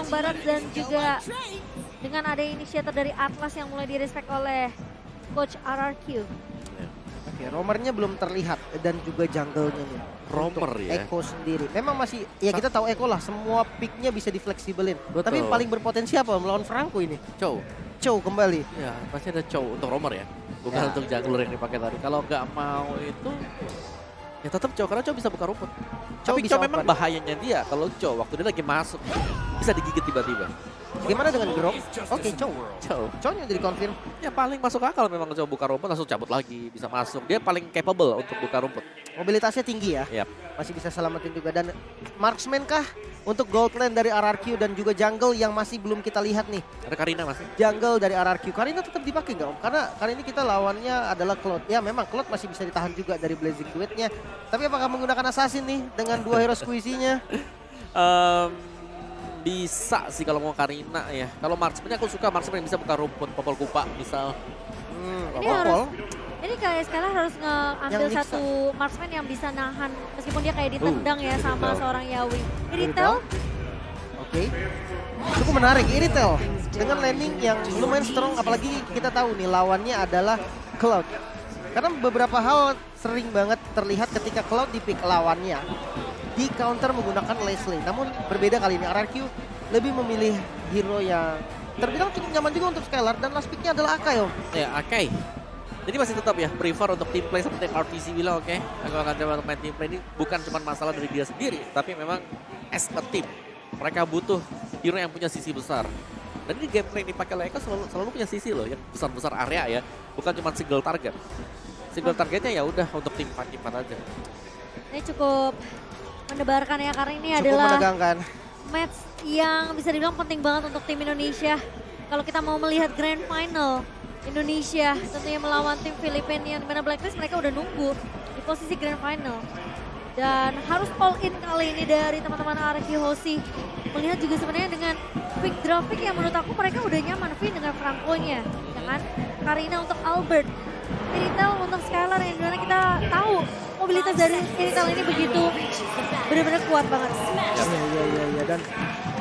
Bandung Barat dan juga dengan ada inisiator dari Atlas yang mulai direspek oleh Coach RRQ. Oke, roamernya belum terlihat dan juga jungle-nya nih. Roamer Untuk ya. Eko sendiri. Memang masih, ya kita tahu Eko lah, semua picknya bisa difleksibelin. Betul. Tapi paling berpotensi apa melawan Franco ini? Chow. Chow kembali. Ya, pasti ada Chow untuk roamer ya. Bukan Ya. untuk jungler yang dipakai tadi. Kalau nggak mau itu, ya tetap Chow. Karena Chow bisa buka rumput. Chow Tapi bisa Chow memang open. bahayanya dia. Kalau Chow waktu dia lagi masuk, bisa digigit tiba-tiba. Gimana dengan Grok? Oke, Chow. Chow. Chow-nya jadi confirm. Ya paling masuk akal memang Chow buka rumput langsung cabut lagi. Bisa masuk. Dia paling capable untuk buka rumput. Mobilitasnya tinggi ya. Yap. Masih bisa selamatin juga. Dan marksman kah untuk gold lane dari RRQ dan juga jungle yang masih belum kita lihat nih. Ada Karina masih. Jungle dari RRQ. Karina tetap dipakai nggak Om? Karena kali ini kita lawannya adalah Cloud. Ya memang Cloud masih bisa ditahan juga dari Blazing Duet-nya. Tapi apakah menggunakan Assassin nih dengan dua hero squeezy-nya? Bisa sih kalau mau Karina ya. Kalau marksman aku suka marksman yang bisa buka rumput. Popol Kupa misal. Ini harus, ini kayak sekarang harus ngambil Yang satu marksman yang bisa nahan meskipun dia kayak ditendang ya sama betul. seorang Yawi. Iritel? Iritel? Oke. Cukup menarik Iritel dengan landing yang lumayan strong, apalagi kita tahu nih lawannya adalah Cloud. Karena beberapa hal sering banget terlihat ketika Cloud di pick lawannya di counter menggunakan Leslie. Namun berbeda kali ini RRQ lebih memilih hero yang terbilang cukup nyaman juga untuk Skylar dan last picknya adalah Akai Om. Ya, Akai. Jadi masih tetap ya prefer untuk team play seperti yang RPC bilang, oke. Aku akan coba untuk main team play ini bukan cuma masalah dari dia sendiri, tapi memang as a team. Mereka butuh hero yang punya sisi besar. Dan ini gameplay yang dipakai Leica selalu punya sisi loh, yang besar-besar area ya. Bukan cuma single target. Single targetnya ya udah untuk tim fight aja. Ini cukup mendebarkan ya karena ini Cukup adalah menegangkan. match yang bisa dibilang penting banget untuk tim Indonesia. Kalau kita mau melihat grand final Indonesia tentunya melawan tim Filipina yang dimana Blacklist mereka udah nunggu di posisi grand final. Dan harus all in kali ini dari teman-teman RRQ Hoshi. Melihat juga sebenarnya dengan pick drop pick yang menurut aku mereka udah nyaman Vin dengan Franco-nya. Ya kan? Karina untuk Albert. Iritel untuk Skylar yang dimana kita tahu mobilitas dari Iritel ini begitu benar-benar kuat banget. Iya. Dan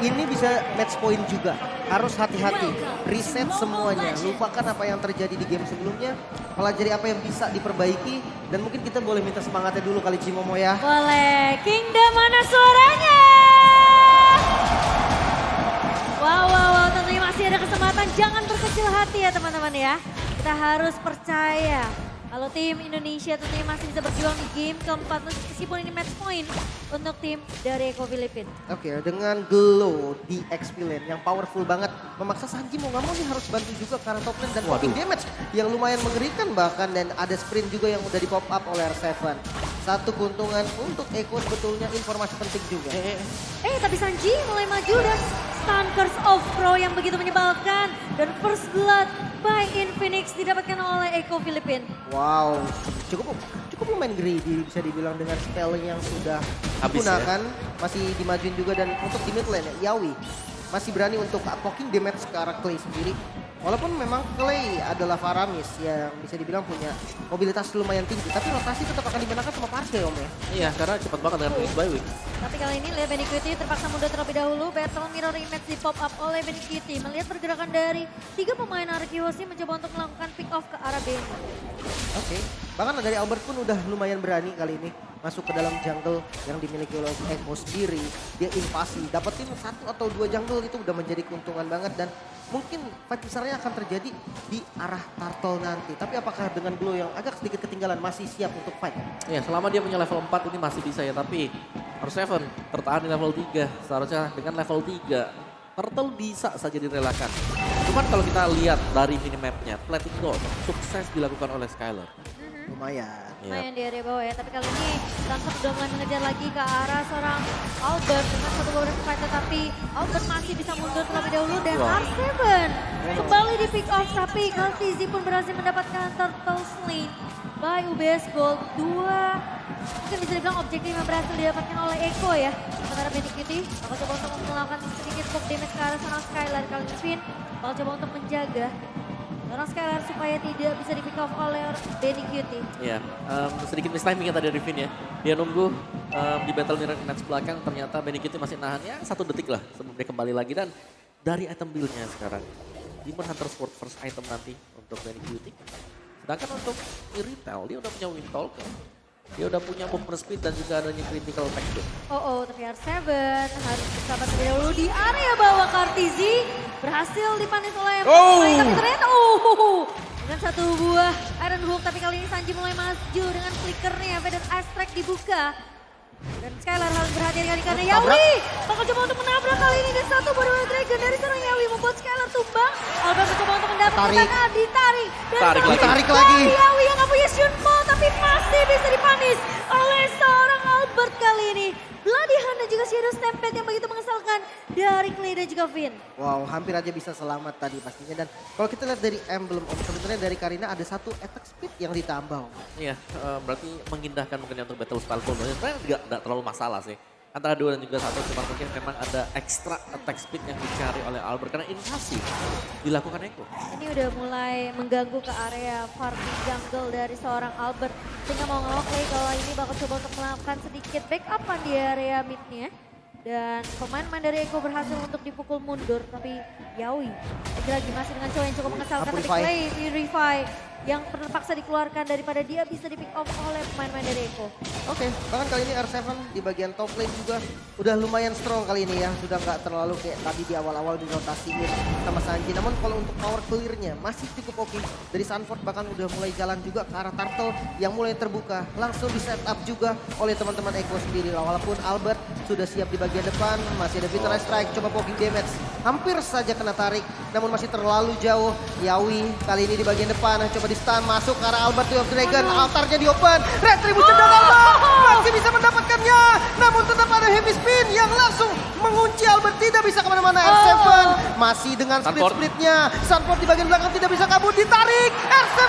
ini bisa match point juga. Harus hati-hati. Reset semuanya. Lupakan apa yang terjadi di game sebelumnya. Pelajari apa yang bisa diperbaiki. Dan mungkin kita boleh minta semangatnya dulu kali Cimomo ya. Boleh. Kingdom mana suaranya? Wow. Tentunya masih ada kesempatan. Jangan berkecil hati ya teman-teman ya. Kita harus percaya. Kalau tim Indonesia tentunya masih bisa berjuang di game keempat meskipun ini match point untuk tim dari Eko Filipin. Oke, dengan glow di XP lane yang powerful banget. Memaksa Sanji mau nggak mau nih harus bantu juga karena top lane dan popping damage yang lumayan mengerikan bahkan. Dan ada sprint juga yang udah di pop up oleh R7. Satu keuntungan untuk Eko sebetulnya informasi penting juga. Tapi Sanji mulai maju dan stun Curse of Pro yang begitu menyebalkan. Dan first blood by Infinix didapatkan oleh Eko Filipin. Wow, cukup lumayan greedy bisa dibilang dengan spell yang sudah Habis digunakan. Masih dimajuin juga dan untuk di mid lane Yawi masih berani untuk poking damage ke arah Clay sendiri. Walaupun memang Clay adalah Faramis yang bisa dibilang punya mobilitas lumayan tinggi. Tapi rotasi tetap akan dimenangkan sama Parse Om ya. Iya, karena cepat banget dengan Wings by Wings. Tapi kali ini lihat Benny Cutie terpaksa mundur terlebih dahulu. Battle Mirror Image di pop up oleh Benny Cutie. Melihat pergerakan dari 3 pemain RRQ Hoshi mencoba untuk melakukan pick off ke arah Benny. Oke. Bahkan dari Albert pun udah lumayan berani kali ini masuk ke dalam jungle yang dimiliki oleh Eko sendiri. Dia invasi, dapetin 1 atau 2 jungle itu udah menjadi keuntungan banget. Dan mungkin fight besarnya akan terjadi di arah Turtle nanti. Tapi apakah dengan Glow yang agak sedikit ketinggalan masih siap untuk fight? Ya, selama dia punya level 4 ini masih bisa ya, tapi R7 tertahan di level 3. Seharusnya dengan level 3, Turtle bisa saja direlakan. Cuman kalau kita lihat dari minimapnya, Plating Dawn sukses dilakukan oleh Skylar. Lumayan. Lumayan di area bawah ya, tapi kali ini Sunset udah mulai mengejar lagi ke arah seorang Albert dengan satu beberapa fight, tetapi Albert masih bisa mundur terlebih dahulu dan R7 kembali di pick off, tapi Kaltizi pun berhasil mendapatkan Turtle Sling by UBS Gold 2. Mungkin bisa dibilang objektif yang berhasil didapatkan oleh Eko ya. Sementara Benny Cutie bakal coba untuk melakukan sedikit poke damage ke arah seorang Skylar. Kali ini Finn bakal coba untuk menjaga seorang Skylar supaya tidak bisa di pick off oleh Benny Cutie. Iya, sedikit mistiming ya tadi dari Vin ya. Dia nunggu di battle mirror match belakang ternyata Benny Kitty masih nahan ya 1 detik lah sebelum dia kembali lagi. Dan dari item build-nya sekarang, Demon Hunter Sword first item nanti untuk Benny Kitty. Sedangkan untuk Irithel, dia udah punya Windtalker. Dia udah punya movement speed dan juga adanya critical attack. Tapi R7 harus bersabar terlebih dahulu di area bawah. Kartizi berhasil dipanis oleh tapi ternyata dengan 1 buah Iron Hook. Tapi kali ini Sanji mulai maju dengan flickernya. Vedat Astrek dibuka. Dan Skylar harus berhati-hati karena Yawi bakal coba untuk menabrak kali ini. Dan 1 buah Wave Dragon dari seorang Yawi membuat Skylar tumbang. Albert mencoba untuk mendapatkan ditarik. Dan ditarik lagi. Yawi yang gak punya Shunmo tapi masih bisa dipanis oleh seorang Albert kali ini. Bloody Hand dan juga Shadow Stampede yang begitu mengesalkan dari Clay dan juga Finn. Wow, hampir aja bisa selamat tadi pastinya. Dan kalau kita lihat dari emblem sebenarnya dari Karina ada 1 attack speed yang ditambah. Iya, berarti mengindahkan mungkin untuk battle style bonusnya. Sebenarnya nggak terlalu masalah sih. Antara 2 dan juga 1, cuma mungkin memang ada extra attack speed yang dicari oleh Albert. Karena invasi dilakukan Eko. Ini udah mulai mengganggu ke area farming jungle dari seorang Albert. Sehingga mau nggak mau Clay kalau ini bakal coba untuk melakukan sedikit backupan di area midnya. Dan pemain-pemain dari Eko berhasil untuk dipukul mundur. Tapi Yawi lagi-lagi masih dengan cowok yang cukup mengesalkan. Tapi Clay di revive yang terpaksa dikeluarkan daripada dia bisa di pick off oleh pemain-pemain dari Eko. Bahkan kali ini R7 di bagian top lane juga udah lumayan strong kali ini ya. Sudah nggak terlalu kayak tadi di awal-awal dirotasiin sama Sanji. Namun kalau untuk power clear-nya masih cukup oke. Dari Sanford bahkan udah mulai jalan juga ke arah Turtle yang mulai terbuka. Langsung di setup juga oleh teman-teman Eko sendiri. Walaupun Albert sudah siap di bagian depan, masih ada Vital Strike, coba poking damage. Hampir saja kena tarik, namun masih terlalu jauh. Yawi kali ini di bagian depan, coba di stun, masuk ke arah Albert of Dragon. Altarnya di open, Retribution dan Albert masih bisa mendapatkannya. Namun tetap ada heavy spin yang langsung mengunci Albert, tidak bisa kemana-mana. R7 masih dengan split-splitnya. Sunford di bagian belakang tidak bisa kabur, ditarik. R7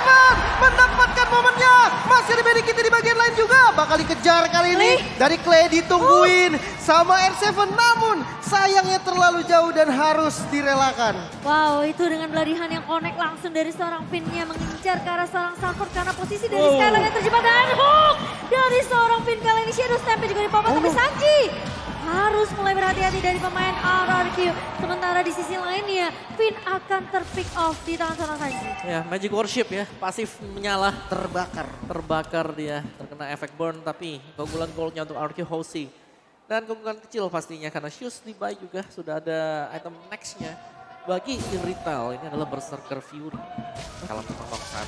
mendapatkan momennya. Masih ada Benny Kitty di bagian lain juga. Bakal dikejar kali ini. Dari Clay ditungguin sama R7. Namun sayangnya terlalu jauh dan harus direlakan. Wow, itu dengan Bloody Hand yang connect langsung dari seorang Finn-nya mengincar ke arah seorang Sanford karena posisi dari Skylar yang terjebak dan hook dari seorang Finn. Kali ini Shadow Stampede juga dipopot tapi Sanji harus mulai berhati-hati dari pemain RRQ. Sementara di sisi lainnya Finn akan terpick off di tangan seorang Sanji. Ya, Magic Worship ya, pasif menyala. Terbakar Dia, terkena efek burn tapi keunggulan goldnya untuk RRQ Hoshi. Dan keunggulan kecil pastinya karena Shoes di buy juga sudah ada item nextnya. Bagi Irithel ini adalah Berserker Fury. Kalau kita ngomong saat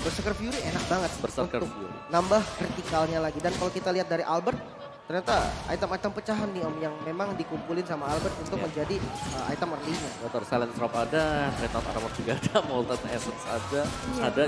Berserker Fury enak banget. Berserker Fury. Nambah vertikalnya lagi. Dan kalau kita lihat dari Albert, ternyata item-item pecahan nih Om yang memang dikumpulin sama Albert untuk menjadi item early-nya. Motor Silent Drop ada, Dreadnought Armor juga ada, Molten Essence ada.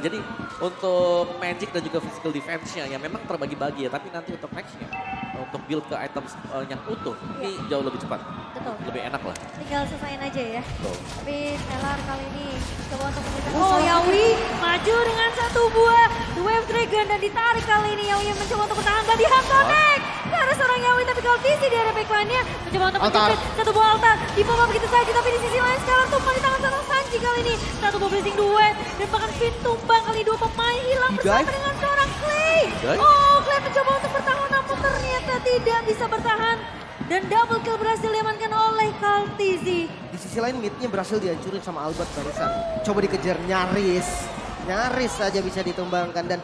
Jadi untuk Magic dan juga Physical Defense-nya yang memang terbagi-bagi ya. Tapi nanti untuk next-nya, untuk build ke item yang utuh, ini jauh lebih cepat. Betul. Lebih enak lah. Tinggal selesaiin aja ya. Betul. Tapi Stellar kali ini coba untuk mengejar. Yawi maju dengan 1 buah Wave Dragon dan ditarik kali ini. Yawi yang mencoba untuk bertahan Bloody Hand connect. Karena seorang Yawi tapi kalau Tizi di area backline-nya mencoba untuk menjepit 1 buah altar. Dipompa begitu saja tapi di sisi lain sekarang tumpang di tangan seorang Sanji kali ini. 1 buah Blazing Duet dan bahkan Finn tumbang kali 2 pemain hilang bersama dengan seorang Clay. Clay mencoba untuk bertahan namun ternyata tidak bisa bertahan. Dan double kill berhasil diamankan oleh Kartizi. Di sisi lain midnya berhasil dihancurin sama Albert barusan. Coba dikejar nyaris saja bisa ditumbangkan. Dan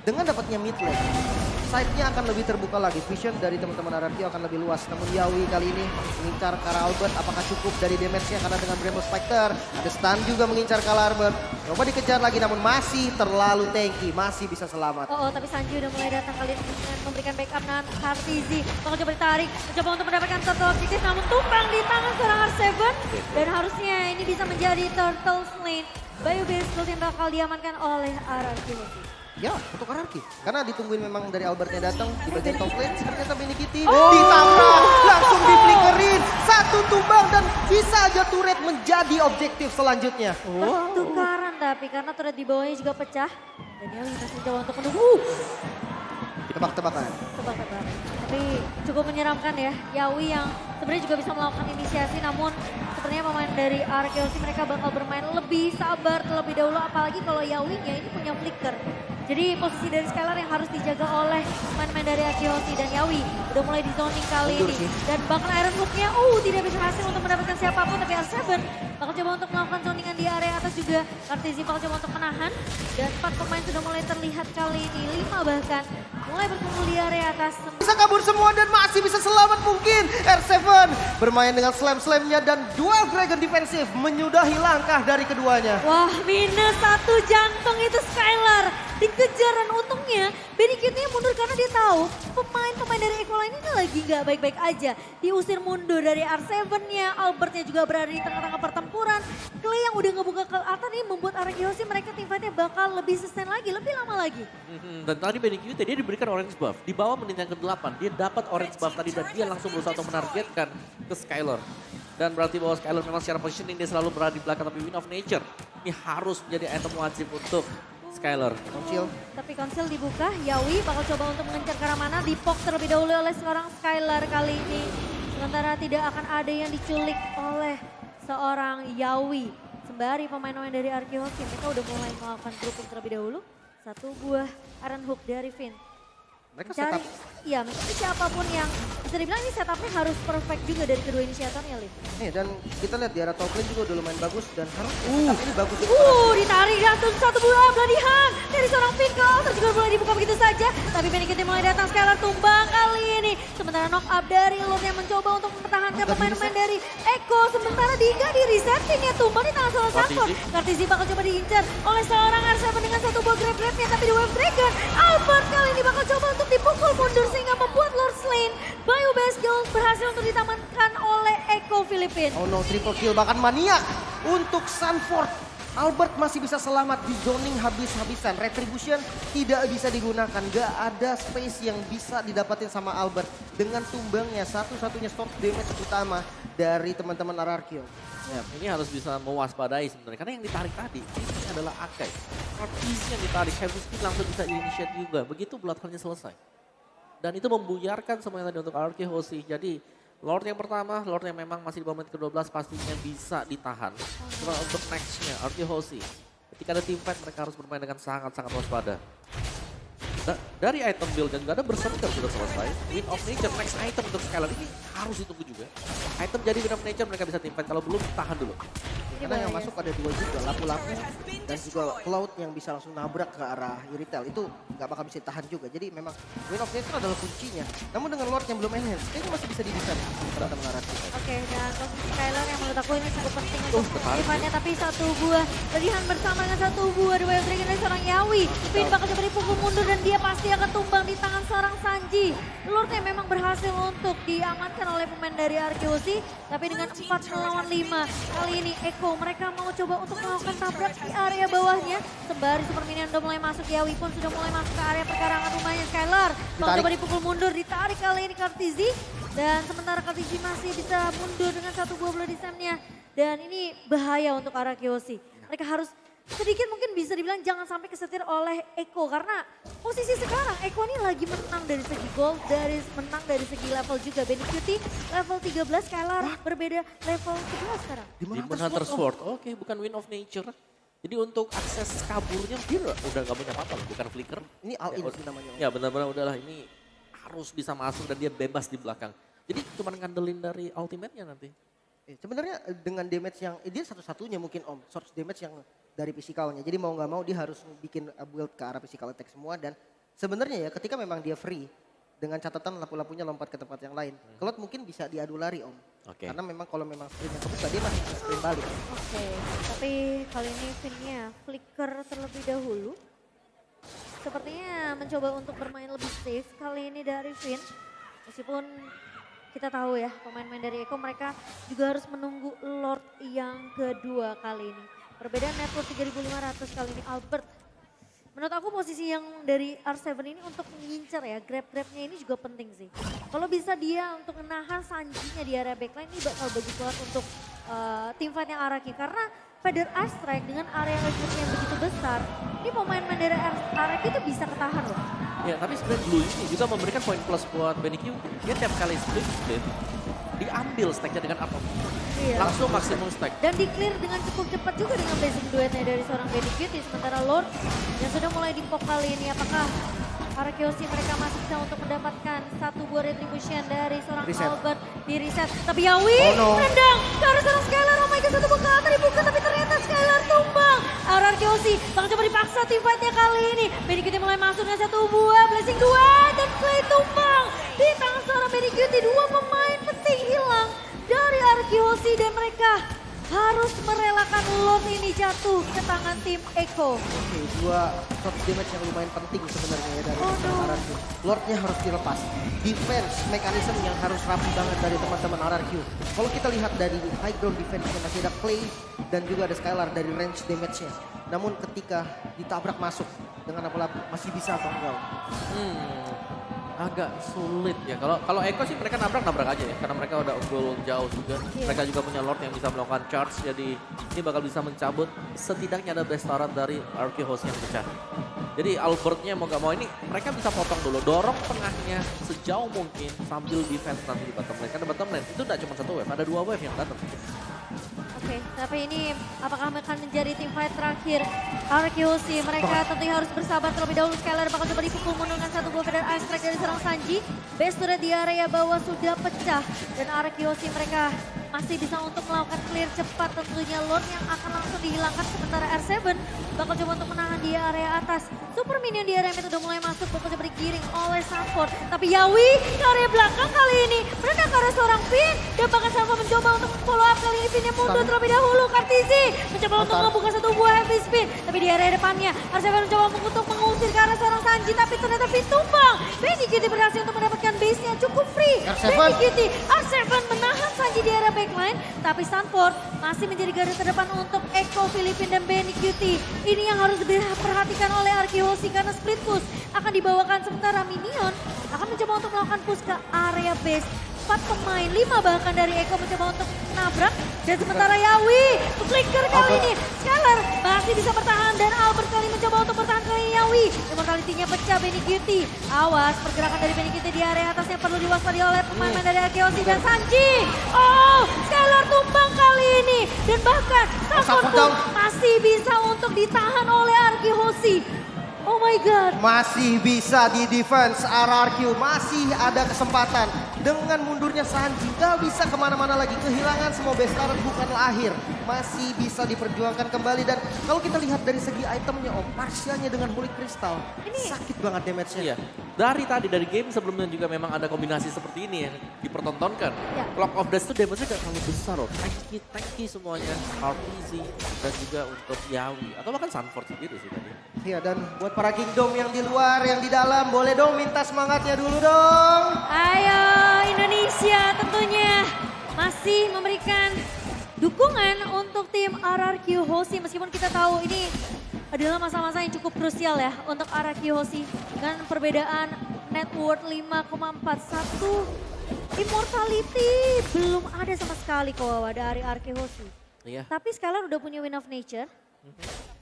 dengan dapatnya mid lane, side-nya akan lebih terbuka lagi. Vision dari teman-teman RRQ akan lebih luas. Namun Yawi kali ini mengincar ke arah Albert. Apakah cukup dari damage-nya karena dengan Bremo Spectre. Ada stun juga mengincar ke arah Albert. Coba dikejar lagi namun masih terlalu tanky. Masih bisa selamat. Tapi Sanji udah mulai datang kali ini dengan memberikan backup dengan Kartizi. Bakal coba ditarik, mencoba untuk mendapatkan turtle objektif namun tumbang di tangan seorang R7. Dan harusnya ini bisa menjadi turtle lane. Bayu Base Gold yang bakal diamankan oleh RRQ. Ya, untuk RRQ. Karena ditungguin memang dari Albertnya datang di bagian top lane. Ternyata Benny Kitty ditabrak, langsung diflickerin. 1 tumbang dan bisa aja turret menjadi objektif selanjutnya. Tukaran tapi karena turret di bawahnya juga pecah. Dan Yawi masih coba untuk menunggu. Tebak-tebakan. Tapi cukup menyeramkan ya. Yawi yang sebenarnya juga bisa melakukan inisiasi namun sepertinya pemain dari RRQ mereka bakal bermain lebih sabar terlebih dahulu. Apalagi kalau Yawi-nya ini punya flicker. Jadi posisi dari Skylar yang harus dijaga oleh pemain-pemain dari Akihosi dan Yawi. Udah mulai di zoning kali Mundur ini. sih. Dan bahkan Iron Hook-nya tidak bisa hasil untuk mendapatkan siapapun. Tapi R7 bakal coba untuk melakukan zoningan di area atas juga. Kartizi bakal coba untuk menahan. Dan 4 pemain sudah mulai terlihat kali ini. 5 bahkan mulai berkumpul di area atas. Bisa kabur semua dan masih bisa selamat mungkin. R7 bermain dengan slam-slamnya dan dual dragon defensif menyudahi langkah dari keduanya. Wah, minus 1 jantung itu Skylar. Dikejar dan untungnya Benikitnya mundur karena dia tahu pemain-pemain dari Eco Line ini lagi nggak baik-baik aja. Diusir mundur dari R7-nya, Albertnya juga berada di tengah-tengah pertempuran. Clay yang udah ngebuka ke atas ini membuat Arakiyoshi mereka tim fight-nya bakal lebih sustain lagi, lebih lama lagi. Dan tadi Benikit dia diberikan orange buff. Di bawah menit yang ke-8 dia dapat orange buff tadi dan dia langsung berusaha untuk menargetkan ke Skylar. Dan berarti bahwa Skylar memang secara positioning dia selalu berada di belakang, tapi Wind of Nature ini harus menjadi item wajib untuk Skylar. Konsil. Tapi konsil dibuka, Yawi bakal coba untuk mengejar ke arah mana, dipok terlebih dahulu oleh seorang Skylar kali ini. Sementara tidak akan ada yang diculik oleh seorang Yawi. Sembari pemain-pemain dari Arkihoki, mereka udah mulai melakukan grouping terlebih dahulu. Satu buah Iron Hook dari Finn. Mereka Mencari, setup. iya mencari siapapun yang bisa dibilang ini setupnya harus perfect juga dari kedua inisiatornya, Lin. Nih dan kita lihat di arah top lane juga udah lumayan bagus dan harus setup ini bagus. Ditarik jatuh satu buah bloody hand dari seorang Finn. Counter juga mulai dibuka begitu saja. Tapi Benikit mulai datang, Skylar tumbang kali ini. Sementara knock up dari Lord yang mencoba untuk mempertahankan pemain-pemain dari Echo. Sementara Diga di resettingnya tumbang di tangan salah satu. Kartizi bakal coba diincar oleh seorang R7 dengan satu buah grab-grabnya. Tapi di Wave Dragon, Albert kali ini bakal coba untuk dipukul mundur sehingga membuat Lord Slain. Bio Base Guild berhasil untuk ditamankan oleh Echo Filipin. Oh no, triple kill bahkan maniak untuk Sanford. Albert masih bisa selamat di zoning habis-habisan. Retribution tidak bisa digunakan. Gak ada space yang bisa didapatin sama Albert. Dengan tumbangnya satu-satunya stop damage utama dari teman-teman Ararkio. Ya, ini harus bisa mewaspadai sebenarnya. Karena yang ditarik tadi, ini adalah Akai. Artisi yang ditarik, Heavy Speed langsung bisa initiate juga. Begitu Bloodhound-nya selesai. Dan itu membuyarkan semuanya tadi untuk Arkihoshi. Jadi Lord yang pertama, Lord yang memang masih di bawah menit ke-12 pastinya bisa ditahan. Cuma untuk next-nya, Arkihoshi. Ketika ada team fight mereka harus bermain dengan sangat-sangat waspada. Dari item build dan juga ada berserker sudah selesai. Wind of Nature, next item untuk Skylar ini harus ditunggu juga. Item jadi Wind of Nature mereka bisa team fight, kalau belum tahan dulu. Karena yang masuk ada dua juga, lapu-lapu dan juga Cloud yang bisa langsung nabrak ke arah Yuritel. Itu nggak bakal bisa ditahan juga. Jadi memang Wind of Nature adalah kuncinya. Namun dengan Lord yang belum enhance, kayaknya masih bisa di-defend. Pada mengarah kita. Oke, dan posisi Skylar yang menurut aku ini cukup penting untuk tertarik. Ivannya. Tapi satu buah pilihan bersama dengan satu buah The Wave Dragon dari seorang Yawi. Finn bakal coba dipukul mundur dan dia pasti akan tumbang di tangan seorang Sanji. Lord yang memang berhasil untuk diamankan oleh pemain dari Arkihoshi. Tapi dengan 4 melawan 5, kali ini Echo mereka mau coba untuk melakukan tabrak di area bawahnya. Sembari Super Minion udah mulai masuk, Yawi pun sudah mulai masuk ke area perkarangan rumahnya Skylar. Bakal Ditarik. coba dipukul mundur, ditarik kali ini Kartizi. Dan sementara Kartizi masih bisa mundur dengan satu buah bloody slam-nya. Dan ini bahaya untuk Arkihoshi. Mereka harus sedikit mungkin bisa dibilang jangan sampai kesetir oleh Echo. Karena posisi sekarang Echo ini lagi menang dari segi gold, menang dari segi level juga. Benikit level 13, Skylar berbeda level 11 sekarang. Demon Hunter Sword, oke bukan Wind of Nature. Jadi untuk akses kaburnya dia udah gak punya apa-apa, bukan flicker. Ini all in sih namanya. Ya benar-benar udahlah ini harus bisa masuk dan dia bebas di belakang. Jadi cuma ngandelin dari ultimate-nya nanti. Sebenarnya dengan damage yang, dia satu-satunya mungkin Om, source damage yang dari physical-nya. Jadi mau nggak mau dia harus bikin build ke arah physical attack semua. Dan sebenarnya ya ketika memang dia free, dengan catatan lapu-lapunya lompat ke tempat yang lain. Cloud mungkin bisa diadu lari Om. Oke. Karena memang kalau memang sprintnya kebuka dia masih bisa sprint balik. Oke, tapi kali ini Finn-nya flicker terlebih dahulu. Sepertinya mencoba untuk bermain lebih safe kali ini dari Finn. Meskipun kita tahu ya pemain-pemain dari Echo mereka juga harus menunggu Lord yang kedua kali ini. Perbedaan network 3.500 kali ini Albert. Menurut aku posisi yang dari R7 ini untuk mengincar ya, grab-grabnya ini juga penting sih. Kalau bisa dia untuk menahan Sanji-nya di area backline ini bakal bagus banget untuk tim fight-nya Araki. Karena Feather Ice Strike dengan area legendnya yang begitu besar, ini pemain-pemain dari Araki itu bisa ketahan loh. Ya tapi sebenarnya Blue ini juga memberikan poin plus buat Benikyu. Dia tiap kali split, diambil stacknya dengan apa? Iya. langsung maksimum stack. Dan di-clear dengan cukup cepat juga dengan blazing duetnya dari seorang Benny Cutie. Sementara Lord yang sudah mulai dipok kali ini, apakah Arkeosi mereka masih bisa untuk mendapatkan satu buah retribution dari seorang Reset. Albert di reset. Tapi Yawi Oh, no. nendang ke arah seorang Skylar. Oh my god, satu buah ke atas dibuka tapi ternyata Skylar tumbang. Arkeosi bakal coba dipaksa team fight-nya kali ini. Benny Cutie mulai masuk dengan satu buah blazing duet dan Clay tumbang di tangan seorang Benny Cutie. Dua pemain penting hilang dari Arkeosi dan mereka harus merelakan Lord ini jatuh ke tangan tim Echo. Oke, dua top damage yang lumayan penting sebenarnya ya dari Oh, no. RRQ. Lordnya harus dilepas. Defense mechanism yang harus rapi banget dari teman-teman RRQ. Kalau kita lihat dari high ground defense-nya masih ada Clay dan juga ada Skylar dari range damage-nya. Namun ketika ditabrak masuk dengan apa masih bisa atau enggak? Agak sulit ya. Kalau Echo sih mereka nabrak aja ya. Karena mereka udah unggul jauh juga. Iya. Mereka juga punya Lord yang bisa melakukan charge. Jadi ini bakal bisa mencabut. Setidaknya ada best turret dari RQ Host yang pecah. Jadi Albertnya mau gak mau ini mereka bisa potong dulu. Dorong tengahnya sejauh mungkin sambil defense nanti di bottom lane. Karena bottom lane itu gak cuma satu wave. Ada 2 wave yang datang. Oke, tapi ini apakah akan menjadi tim fight terakhir Arkeosi? Mereka tentunya harus bersabar terlebih dahulu. Skylar bakal coba dipukul menggunakan satu buah feather ice strike dari serang Sanji. Base turret di area bawah sudah pecah dan Arkeosi mereka masih bisa untuk melakukan clear cepat. Tentunya Lord yang akan langsung dihilangkan sementara R7 bakal coba untuk menahan di area atas. Super minion di area mid udah mulai masuk, bakal coba digiring oleh Sanford. Tapi Yawi ke area belakang kali ini berenang ke arah seorang Finn dan bahkan Sanford mencoba untuk follow up kali ini. Finnnya mundur terlebih dahulu. Kartizi mencoba untuk membuka satu buah heavy spin, tapi di area depannya R7 mencoba untuk mengusir ke arah seorang Sanji, tapi ternyata Finn tumbang. Benny Cutie berhasil untuk mendapatkan base-nya cukup free. R7. Benny Cutie, R7 menahan Sanji di area backline, tapi Sanford masih menjadi garda terdepan untuk Echo, Filipin dan Benny Cutie. Ini yang harus diperhatikan oleh Arkeosi karena split push akan dibawakan sementara minion akan mencoba untuk melakukan push ke area base. 4 pemain, 5 bahkan dari Echo mencoba untuk nabrak dan sementara Yawi flicker kali ini. Skylar masih bisa bertahan dan Albert kali mencoba untuk bertahan kali ini Yawi. Immortality-nya pecah Benny Cutie. Awas pergerakan dari Benny Cutie di area atas yang perlu diwaspadai oleh pemain dari Arkeosi dan Sanji. Oh, Skylar tumbang kali ini dan bahkan Sanford pun masih bisa untuk ditahan oleh Arkeosi. Oh my god. Masih bisa di defense RRQ, masih ada kesempatan. Dengan mundurnya Sanji, gak bisa kemana-mana lagi. Kehilangan semua base turret bukanlah akhir. Masih bisa diperjuangkan kembali. Dan kalau kita lihat dari segi itemnya Om, Marsianya dengan Holy Crystal, sakit banget damage-nya. Iya. Dari game sebelumnya juga memang ada kombinasi seperti ini yang dipertontonkan. Ya. Clock of Death itu damage-nya gak terlalu besar loh. Tanky semuanya. RPG dan juga untuk Yawi. Atau bahkan Sanford sendiri sih tadi. Iya, dan buat para Kingdom yang di luar, yang di dalam, boleh dong minta semangatnya dulu dong. Ayo Indonesia tentunya masih memberikan dukungan untuk tim RRQ Hoshi meskipun kita tahu ini adalah masa-masa yang cukup krusial ya untuk RRQ Hoshi dengan perbedaan net worth 5,41. Immortality belum ada sama sekali Kawawa dari RRQ Hoshi. Iya. Tapi Skylar udah punya Win of Nature.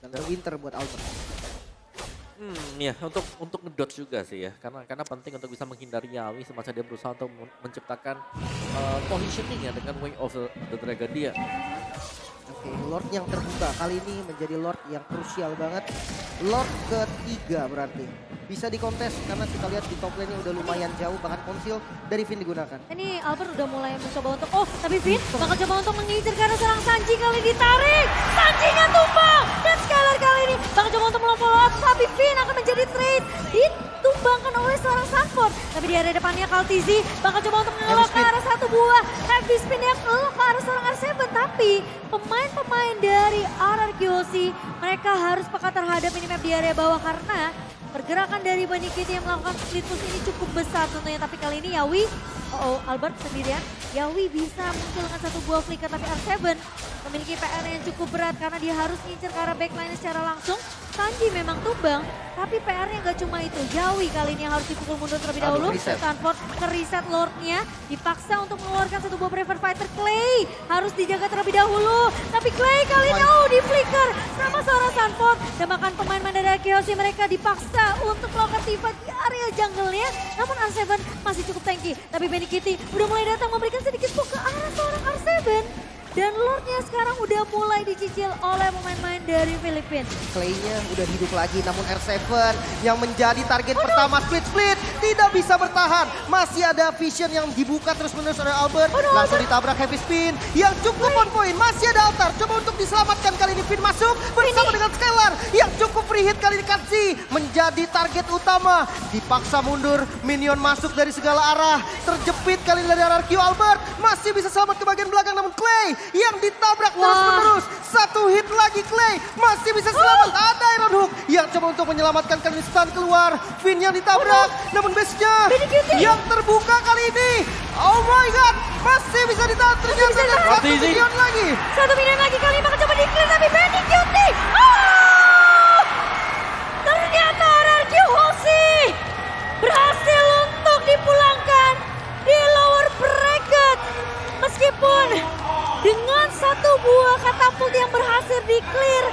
Dan ada Winter buat Albert. Ya untuk ngedodge juga sih ya, karena penting untuk bisa menghindari Yawi semasa dia berusaha untuk menciptakan positioning ya dengan Way of the Dragon dia. Oke, Lord yang terbuka kali ini menjadi Lord yang krusial banget. Lord ketiga berarti. Bisa dikontes karena kita lihat di top lane-nya udah lumayan jauh, bahkan konsil dari Finn digunakan. Ini Albert udah mulai mencoba untuk, tapi Finn bakal coba untuk mengincar karena serang Sanji kali ditarik. Sanjinya tumbang dan Skylar kali ini bakal coba untuk melakukan follow up, tapi Finn akan menjadi trade. Ditumbangkan oleh seorang Sanford. Tapi di area depannya Kaltizi bakal coba untuk mengelok ke arah satu buah heavy spin yang ngelok ke arah seorang R7. Tapi pemain-pemain dari RRQ Hoshi mereka harus peka terhadap minimap di area bawah karena pergerakan dari Benny Cutie yang melakukan split push ini cukup besar tentunya. Tapi kali ini Yawi, Albert sendirian. Yawi bisa muncul dengan satu buah flicker tapi R7 memiliki PR yang cukup berat karena dia harus ngincer ke arah backline secara langsung. Sanji memang tumbang, tapi PR-nya gak cuma itu. Yawi kali ini yang harus dipukul mundur terlebih dahulu. Sanford ke reset Lord-nya, dipaksa untuk mengeluarkan satu buah Prefer Fighter. Clay harus dijaga terlebih dahulu, tapi Clay kali ini di flicker sama seorang Sanford. Dan bahkan pemain dari Arkeosi mereka dipaksa untuk melakukan tiba di area jungle-nya. Namun R7 masih cukup tanky, tapi Benny Cutie udah mulai datang memberikan sedikit poke ke arah seorang R7. Dan Lordnya sekarang udah mulai dicicil oleh pemain-pemain dari Filipina. Clay-nya udah hidup lagi, namun R7 yang menjadi target pertama split tidak bisa bertahan. Masih ada vision yang dibuka terus-menerus oleh Albert. Langsung ditabrak heavy spin yang cukup on point. Masih ada altar, coba untuk diselamatkan kali ini. Finn masuk bersama dengan Skylar yang cukup free hit kali ini. Katsi menjadi target utama. Dipaksa mundur, minion masuk dari segala arah. Terjepit kali ini dari RRQ. Albert masih bisa selamat ke bagian belakang, namun Clay yang ditabrak terus-menerus. Satu hit lagi Clay masih bisa selamat. Ada Iron Hook yang coba untuk menyelamatkan kali ini. Stun keluar, Finn yang ditabrak. Namun base-nya yang terbuka kali ini. Oh my god, masih bisa ditahan. Ternyata ada satu minion lagi. Satu minion lagi kali ini bakal coba di-clear tapi Benny Cutie. Oh! Ternyata RRQ Hoshi berhasil untuk dipulangkan di lower bracket. Meskipun dengan satu buah katapult yang berhasil di-clear,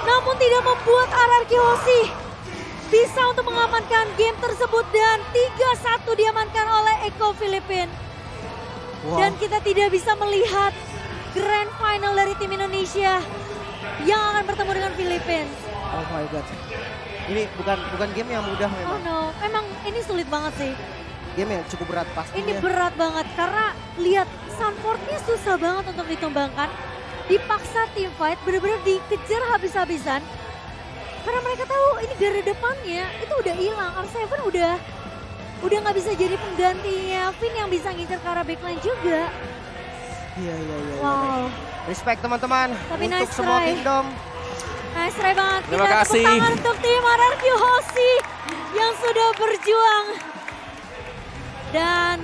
namun tidak membuat RRQ Hoshi bisa untuk mengamankan game tersebut dan 3-1 diamankan oleh Eko Filipin. Wow. Dan kita tidak bisa melihat grand final dari tim Indonesia yang akan bertemu dengan Filipina. Oh my god. Ini bukan game yang mudah Oh memang. no, memang ini sulit banget sih. Game yang cukup berat pastinya. Ini berat banget karena lihat Sunford-nya susah banget untuk ditumbangkan. Dipaksa team fight, benar-benar dikejar habis-habisan. Karena mereka tahu ini gara depannya itu udah hilang. R7 udah nggak bisa jadi penggantinya Finn yang bisa ngincer ke arah backline juga. Iya. Wow, Respect teman-teman Tapi untuk nice semua try. kingdom. nice try banget. Terima Kita kasih. tepuk tangan untuk tim RRQ Hoshi yang sudah berjuang. Dan